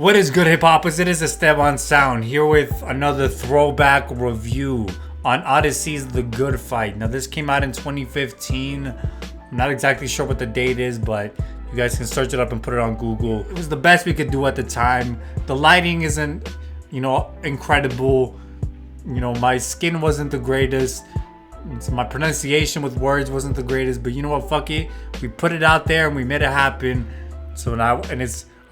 What is good, Hiphoppas? It is Esteban Xound here with another throwback review on Oddisee's The Good Fight. Now, this came out in 2015. I'm not exactly sure what the date is, but you guys can search it up and put it on Google. It was the best we could do at the time. The lighting isn't, incredible. My skin wasn't the greatest. My pronunciation with words wasn't the greatest, but you know what? Fuck it. We put it out there and we made it happen. So now,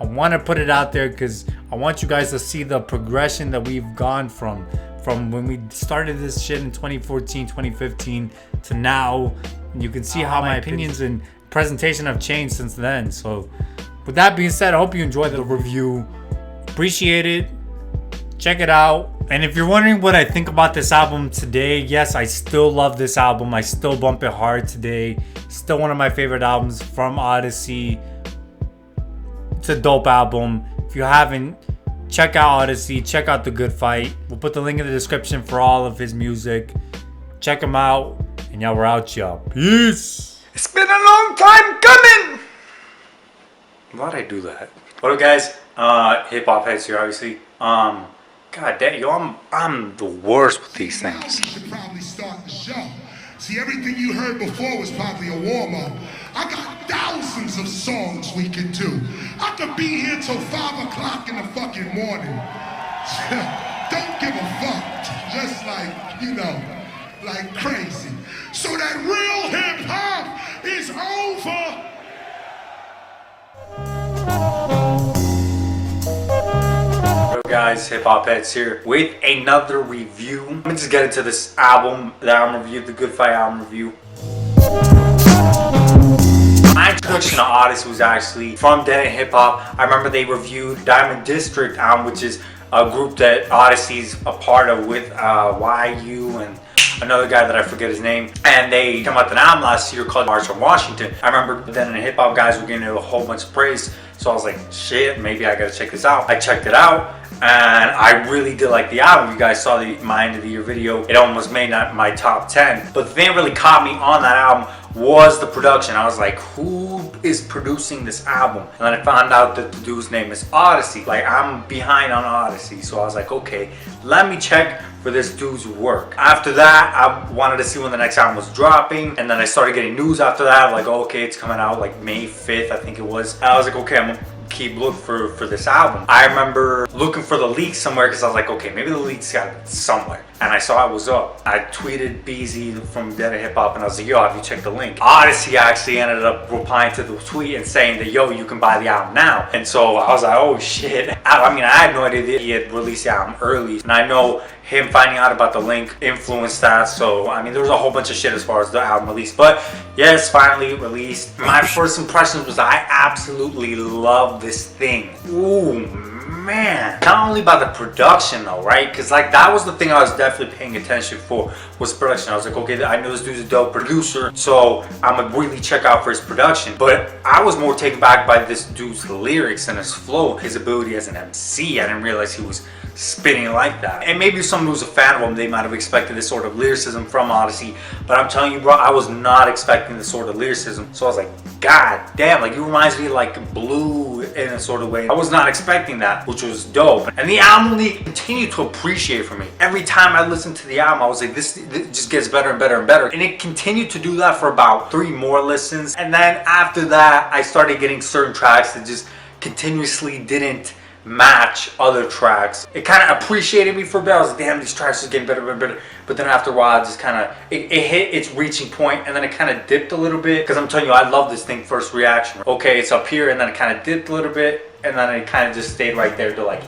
I want to put it out there because I want you guys to see the progression that we've gone from when we started this shit in 2014, 2015 to now. And you can see how my opinions and presentation have changed since then. So with that being said, I hope you enjoyed the review. Appreciate it. Check it out. And if you're wondering what I think about this album today, yes, I still love this album. I still bump it hard today. Still one of my favorite albums from Oddisee. It's a dope album. If you haven't, check out Oddisee. Check out The Good Fight. We'll put the link in the description for all of his music. Check him out. And y'all, we're out, y'all. Peace. It's been a long time coming. Why'd I do that? What up, guys? Hip hop heads here, obviously. God damn, yo, I'm the worst with these things. We should probably start the show. See, everything you heard before was probably a warm-up. I got thousands of songs we could do. I could be here till 5 o'clock in the fucking morning. Don't give a fuck. Just like crazy. So that real hip-hop is over. Guys, Hip Hop Heads here with another review. Let me just get into this album, the album review, the Good Fight album review. My introduction to Oddisee was actually from Dead End Hip Hop. I remember they reviewed Diamond District album, which is a group that Oddisee's a part of with YU and another guy that I forget his name. And they came out with an album last year called March on Washington. I remember Dead End Hip Hop guys were giving it a whole bunch of praise. So I was like, shit, maybe I gotta check this out. I checked it out. And I really did like the album. You guys saw my end of the year video. It almost made my top 10. But the thing that really caught me on that album was the production. I was like, who is producing this album? And then I found out that the dude's name is Oddisee. Like, I'm behind on Oddisee. So I was like, okay, let me check for this dude's work. After that, I wanted to see when the next album was dropping. And then I started getting news after that. Like, oh, okay, it's coming out like May 5th, I think it was. And I was like, okay, I'm gonna keep looking for this album. I remember looking for the leak somewhere because I was like, okay, maybe the leak's got it somewhere. And I saw it was up. I tweeted BZ from Dead End Hip Hop and I was like, yo, have you checked the link? Oddisee actually ended up replying to the tweet and saying that, yo, you can buy the album now. And so I was like, oh shit. I mean, I had no idea that he had released the album early. And I know him finding out about the link influenced that. So, I mean, there was a whole bunch of shit as far as the album release. But yes, finally released. My first impressions was I absolutely love this thing. Ooh, man. Not only by the production though, right? Because like that was the thing I was definitely paying attention for, was production. I was like, okay, I know this dude's a dope producer, so I'm gonna really check out for his production. But I was more taken back by this dude's lyrics and his flow, his ability as an MC. I didn't realize he was spitting like that. And maybe someone who's a fan of him, they might have expected this sort of lyricism from Oddisee. But I'm telling you, bro, I was not expecting this sort of lyricism. So I was like, God damn, like it reminds me of like Blue in a sort of way. I was not expecting that, which was dope. And the album only continued to appreciate for me. Every time I listened to the album, I was like, this just gets better and better and better. And it continued to do that for about 3 more listens. And then after that, I started getting certain tracks that just continuously didn't match other tracks. It kind of appreciated me for a bit. I was like, damn, these tracks are getting better and better. But then after a while, it just kind of, it hit its reaching point and then it kind of dipped a little bit. Because I'm telling you, I love this thing first reaction. Okay, it's up here and then it kind of dipped a little bit. And then it kind of just stayed right there to like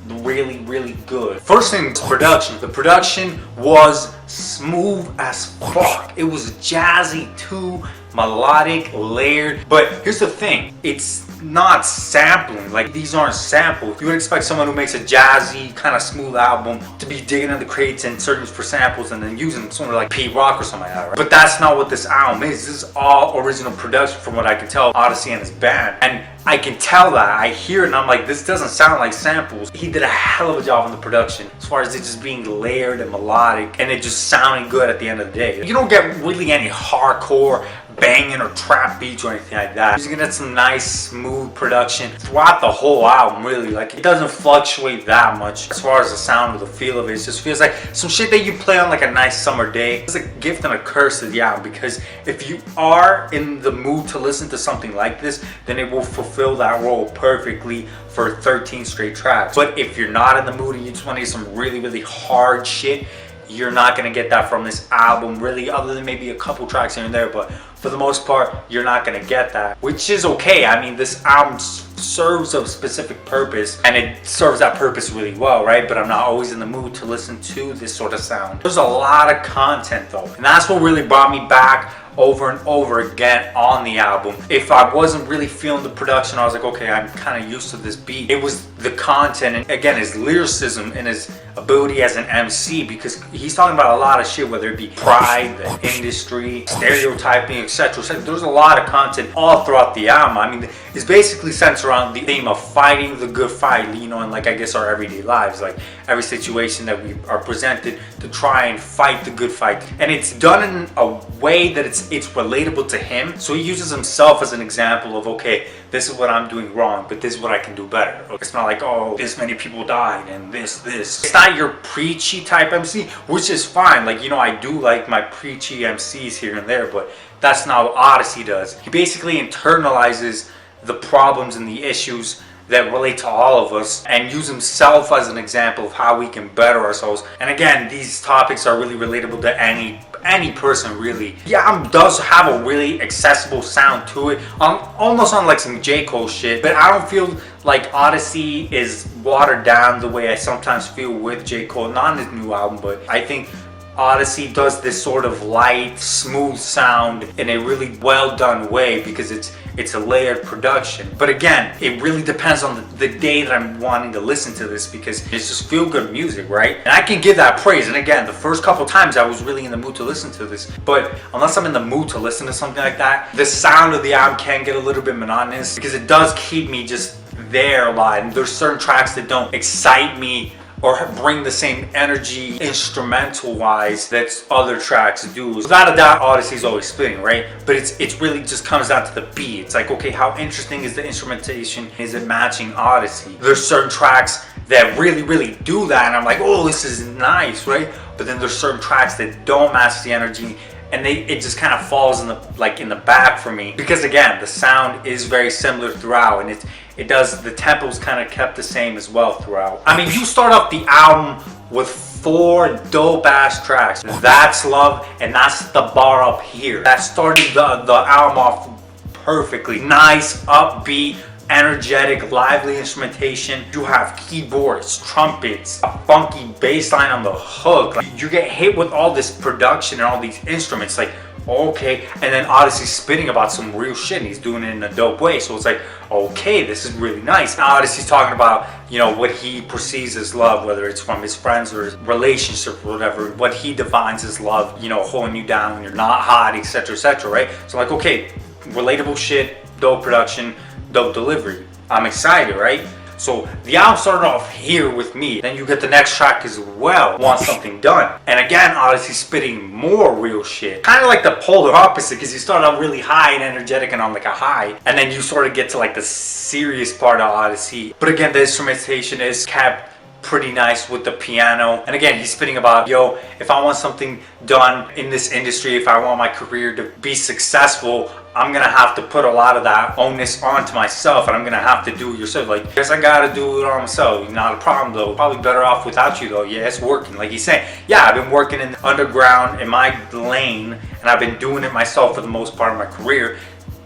really, really good. First thing was production. The production was smooth as fuck. It was jazzy too, melodic, layered. But here's the thing, it's not sampling. Like, these aren't samples. You would expect someone who makes a jazzy, kind of smooth album to be digging in the crates and searching for samples and then using something like P-Rock or something like that, right? But that's not what this album is. This is all original production from what I can tell, Oddisee and his band. And I can tell that. I hear it and I'm like, this doesn't sound like samples. He did a hell of a job on the production as far as it just being layered and melodic and it just sounding good at the end of the day. You don't get really any hardcore banging or trap beats or anything like that. You're gonna get some nice smooth production throughout the whole album, really. Like, it doesn't fluctuate that much as far as the sound or the feel of it. It just feels like some shit that you play on like a nice summer day. It's a gift and a curse to the album, because if you are in the mood to listen to something like this, then it will fulfill that role perfectly for 13 straight tracks. But if you're not in the mood and you just want to hear some really, really hard shit, you're not going to get that from this album, really, other than maybe a couple tracks here and there. But for the most part, you're not going to get that, which is okay. I mean, this album serves a specific purpose, and it serves that purpose really well, right? But I'm not always in the mood to listen to this sort of sound. There's a lot of content though, and that's what really brought me back over and over again on the album. If I wasn't really feeling the production, I was like, okay, I'm kind of used to this beat. It was the content, and again, his lyricism and his ability as an MC, because he's talking about a lot of shit, whether it be pride, the industry, stereotyping, etc. There's a lot of content all throughout the album. I mean, it's basically centered around the theme of fighting the good fight, you know, in like, I guess, our everyday lives, like every situation that we are presented to try and fight the good fight. And it's done in a way that it's relatable to him. So he uses himself as an example of, okay, this is what I'm doing wrong, but this is what I can do better. It's not like, oh, this many people died and this. It's not your preachy type MC, which is fine. Like, you know, I do like my preachy MCs here and there, but that's not what Oddisee does. He basically internalizes the problems and the issues that relate to all of us and use himself as an example of how we can better ourselves. And again, these topics are really relatable to any person, really. The album does have a really accessible sound to it, almost on like some J. Cole shit, but I don't feel like Oddisee is watered down the way I sometimes feel with J. Cole, not in his new album. But I think Oddisee does this sort of light, smooth sound in a really well done way, because it's a layered production. But again, it really depends on the day that I'm wanting to listen to this, because it's just feel good music, right? And I can give that praise. And again, the first couple times I was really in the mood to listen to this, but unless I'm in the mood to listen to something like that, the sound of the album can get a little bit monotonous, because it does keep me just there a lot. And there's certain tracks that don't excite me or bring the same energy instrumental wise that other tracks do. Without a doubt, Oddisee's always spitting, right? But it's really just comes down to the beat. It's like, okay, how interesting is the instrumentation? Is it matching Oddisee? There's certain tracks that really do that, and I'm like, oh, this is nice, right? But then there's certain tracks that don't match the energy, and it just kind of falls in the back for me, because again, the sound is very similar throughout, and the tempo's kind of kept the same as well throughout. I mean, you start off the album with 4 dope ass tracks. That's Love, and that's the bar up here. That started the album off perfectly. Nice, upbeat, energetic, lively instrumentation. You have keyboards, trumpets, a funky bass line on the hook. Like, you get hit with all this production and all these instruments, like, okay. And then Oddisee's spitting about some real shit, and he's doing it in a dope way. So it's like, okay, this is really nice. Now Oddisee's talking about, you know, what he perceives as love, whether it's from his friends or his relationship or whatever, what he defines as love, you know, holding you down when you're not hot, etc., right? So I'm like, okay, relatable shit, dope production, dope delivery. I'm excited, right? So the album started off here with me. Then you get the next track as well, Want Something Done. And again, Oddisee's spitting more real shit. Kind of like the polar opposite, because you start out really high and energetic and on like a high, and then you sort of get to like the serious part of Oddisee. But again, the instrumentation is kept pretty nice with the piano. And again, he's spitting about, yo, if I want something done in this industry, if I want my career to be successful, I'm gonna have to put a lot of that onus onto myself, and I'm gonna have to do it yourself. Like, I guess I gotta do it on myself. Not a problem though. Probably better off without you though. Yeah, it's working. Like he's saying, yeah, I've been working in the underground in my lane, and I've been doing it myself for the most part of my career.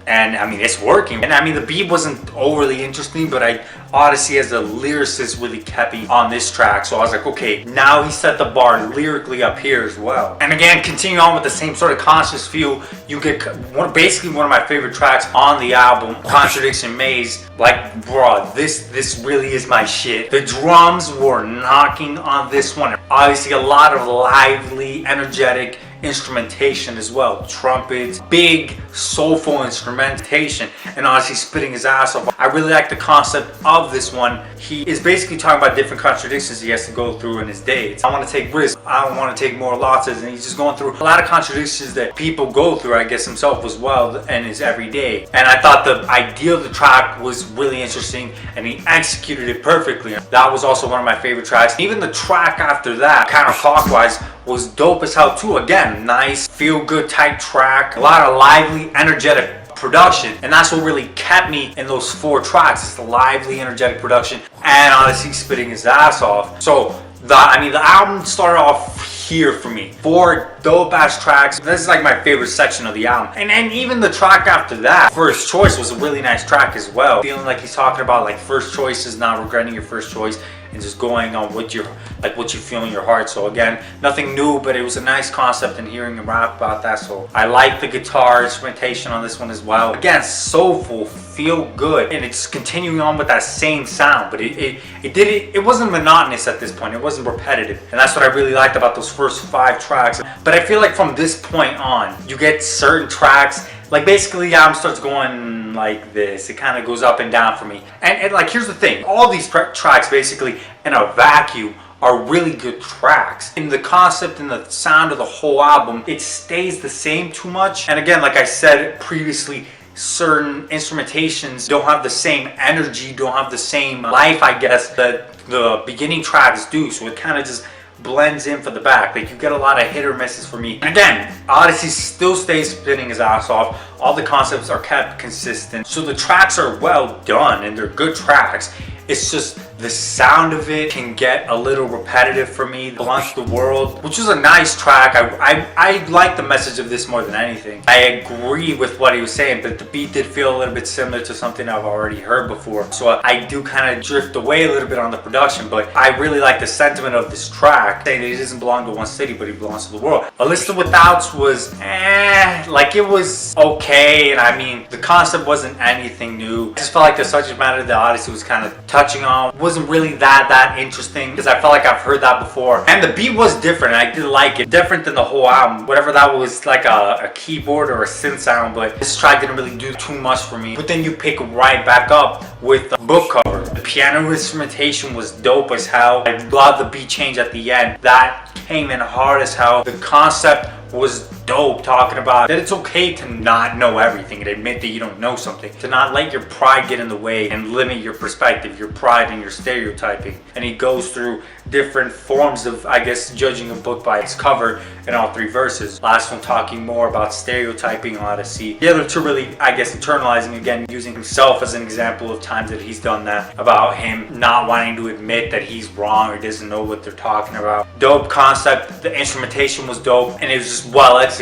And I mean, it's working. And I mean, the beat wasn't overly interesting, but Oddisee as a lyricist really kept me on this track. So I was like, okay, now he set the bar lyrically up here as well. And again, continuing on with the same sort of conscious feel, you get basically one of my favorite tracks on the album, Contradiction Maze. Like, bro, this really is my shit. The drums were knocking on this one. Obviously, a lot of lively, energetic instrumentation as well. Trumpets, big soulful instrumentation, and honestly spitting his ass off. I really like the concept of this one. He is basically talking about different contradictions he has to go through in his days. I want to take risks, I don't want to take more losses, and he's just going through a lot of contradictions that people go through, I guess himself as well, in his everyday. And I thought the idea of the track was really interesting, and he executed it perfectly. That was also one of my favorite tracks. Even the track after that, counterclockwise, was dope as hell too. Again, nice, feel-good type track, a lot of lively, energetic production, and that's what really kept me in those 4 tracks. It's the lively, energetic production, and honestly spitting his ass off. So the album started off here for me. 4 dope ass tracks. This is like my favorite section of the album. And even the track after that, First Choice, was a really nice track as well. Feeling like he's talking about like first choices, not regretting your first choice, and just going on what you feel in your heart. So again, nothing new, but it was a nice concept, and hearing him rap about that. So I like the guitar instrumentation on this one as well. Again, soulful, feel good, and it's continuing on with that same sound, but it wasn't monotonous at this point. It wasn't repetitive, and that's what I really liked about those first 5 tracks. But I feel like from this point on, you get certain tracks, like basically the album starts going like this. It kind of goes up and down for me. And like, here's the thing, all these tracks basically in a vacuum are really good tracks. In the concept and the sound of the whole album, it stays the same too much. And again, like I said previously, certain instrumentations don't have the same energy, don't have the same life, I guess, that the beginning tracks do. So it kind of just blends in for the back. Like, you get a lot of hit or misses for me. Again, Oddisee still stays spinning his ass off. All the concepts are kept consistent. So the tracks are well done and they're good tracks. It's just the sound of it can get a little repetitive for me. Belongs to the World, which was a nice track. I like the message of this more than anything. I agree with what he was saying, but the beat did feel a little bit similar to something I've already heard before. So I do kind of drift away a little bit on the production, but I really like the sentiment of this track, saying that he doesn't belong to one city, but he belongs to the world. A List of Withouts was like, it was okay, and I mean, the concept wasn't anything new. I just felt like the subject matter that Oddisee was kind of touching on wasn't really that interesting, because I felt like I've heard that before. And the beat was different, and I did like it. Different than the whole album. Whatever that was, like a keyboard or a synth sound, but this track didn't really do too much for me. But then you pick right back up with the book cover. The piano instrumentation was dope as hell. I love the beat change at the end. That came in hard as hell. The concept was dope, talking about that it's okay to not know everything and admit that you don't know something, to not let your pride get in the way and limit your perspective, your pride and your stereotyping. And he goes through different forms of, I guess, judging a book by its cover in all 3 verses. Last one talking more about stereotyping Oddisee. The other 2 really, I guess, internalizing, again, using himself as an example of times that he's done that, about him not wanting to admit that he's wrong or doesn't know what they're talking about. Dope concept. The instrumentation was dope, and it was just well executed.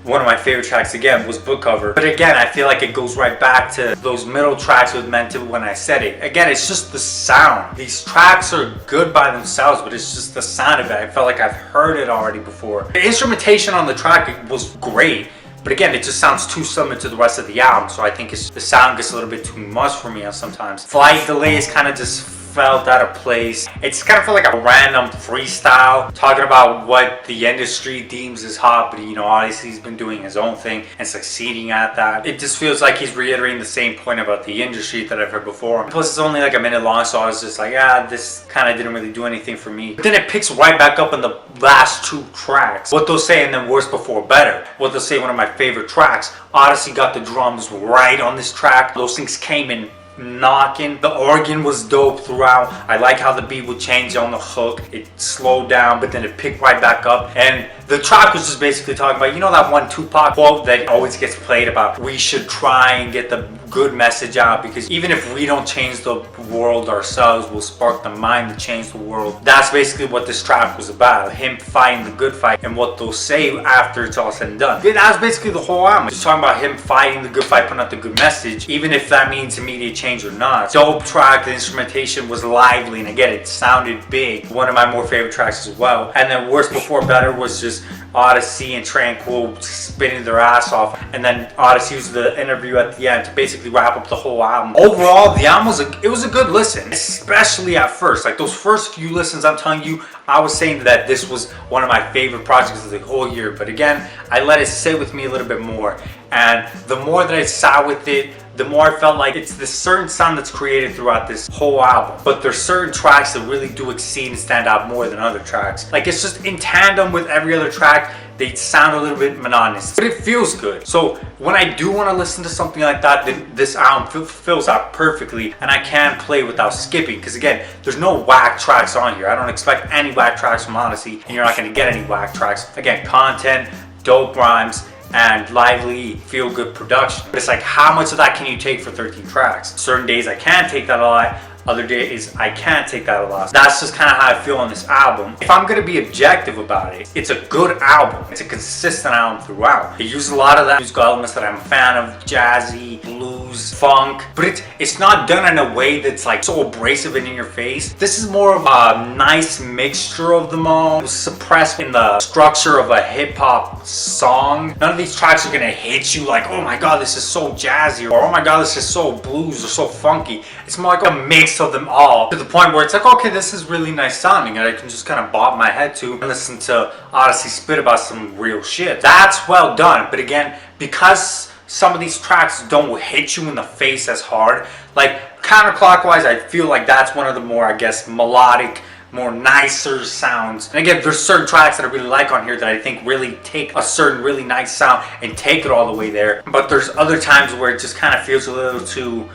One of my favorite tracks, again, was book cover. But again, I feel like it goes right back to those middle tracks was meant to when I said it. Again, it's just the sound. These tracks are good by themselves, but it's just the sound of it. I felt like I've heard it already before. The instrumentation on the track was great, but again, it just sounds too similar to the rest of the album. So I think the sound gets a little bit too much for me sometimes. Flight Delays kind of just felt out of place. It's kind of felt like a random freestyle talking about what the industry deems as hot, but you know, obviously he's been doing his own thing and succeeding at that. It just feels like he's reiterating the same point about the industry that I've heard before. Plus, it's only like a minute long, so I was just like, this kind of didn't really do anything for me. But then it picks right back up in the last 2 tracks. What they'll say in the Worse Before Better. What they'll say, one of my favorite tracks. Oddisee got the drums right on this track. Those things came in knocking. The organ was dope throughout. I like how the beat would change on the hook. It slowed down, but then it picked right back up. And the track was just basically talking about, you know, that one Tupac quote that always gets played about, we should try and get the good message out, because even if we don't change the world ourselves, we'll spark the mind to change the world. That's basically what this track was about. Him fighting the good fight and what they'll say after it's all said and done. That was basically the whole album. Just talking about him fighting the good fight, putting out the good message, even if that means immediate change or not. Dope track. The instrumentation was lively, and again, it sounded big. One of my more favorite tracks as well. And then Worse Before Better was just Oddisee and Tranqill spinning their ass off, and then Oddisee used the interview at the end to basically wrap up the whole album. Overall, the album was a good listen, especially at first. Like those first few listens, I'm telling you, I was saying that this was one of my favorite projects of the whole year. But again, I let it sit with me a little bit more, and the more that I sat with it, the more I felt like it's this certain sound that's created throughout this whole album. But there's certain tracks that really do exceed and stand out more than other tracks. Like it's just in tandem with every other track, they sound a little bit monotonous, but it feels good. So when I do want to listen to something like that, then this album fills out perfectly, and I can play without skipping. Because again, there's no whack tracks on here. I don't expect any whack tracks from Oddisee, and you're not going to get any whack tracks. Again, content, dope rhymes, and lively, feel-good production. But it's like, how much of that can you take for 13 tracks? Certain days I can take that a lot, other days I can't take that a lot. That's just kind of how I feel on this album. If I'm gonna be objective about it, it's a good album. It's a consistent album throughout. It uses a lot of that musical elements that I'm a fan of, jazzy, blues, funk, but it's not done in a way that's like so abrasive and in your face. This is more of a nice mixture of them all, suppressed in the structure of a hip-hop song. None of these tracks are gonna hit you like, oh my god, this is so jazzy, or oh my god, this is so blues or so funky. It's more like a mix of them all, to the point where it's like, okay, this is really nice sounding, and I can just kind of bob my head to and listen to Oddisee spit about some real shit. That's well done. But again, because some of these tracks don't hit you in the face as hard, like counterclockwise, I feel like that's one of the more, I guess, melodic, more nicer sounds. And again, there's certain tracks that I really like on here that I think really take a certain really nice sound and take it all the way there. But there's other times where it just kind of feels a little too,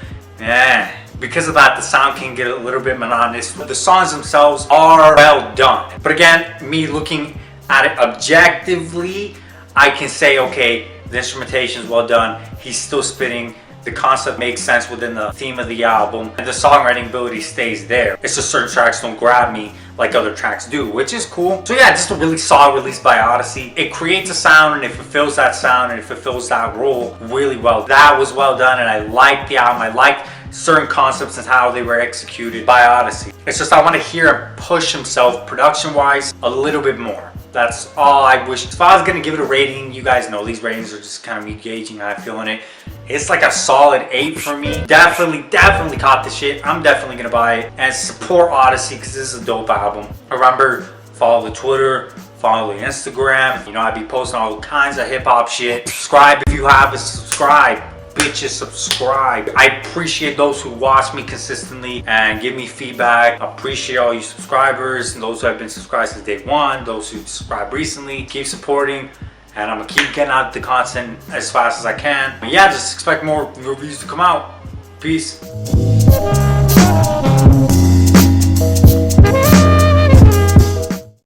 because of that, the sound can get a little bit monotonous. The songs themselves are well done. But again, me looking at it objectively, I can say, okay, the instrumentation is well done. He's still spitting. The concept makes sense within the theme of the album, and the songwriting ability stays there. It's just certain tracks don't grab me like other tracks do, which is cool. So yeah, just a really solid release by Oddisee. It creates a sound, and it fulfills that sound, and it fulfills that role really well. That was well done, and I liked the album. I liked certain concepts and how they were executed by Oddisee. It's just I want to hear him push himself production-wise a little bit more. That's all I wish. If I was going to give it a rating, you guys know these ratings are just kind of me gauging how I feel in it. It's like a solid 8 for me. Definitely caught the shit. I'm definitely going to buy it and support Oddisee because this is a dope album. Remember, follow the Twitter, follow the Instagram. You know, I be posting all kinds of hip-hop shit. Subscribe if you haven't subscribed. Bitches, subscribe. I appreciate those who watch me consistently and give me feedback. I appreciate all you subscribers and those who have been subscribed since day one, those who subscribed recently. Keep supporting, and I'm gonna keep getting out the content as fast as I can. But yeah, just expect more reviews to come out. Peace.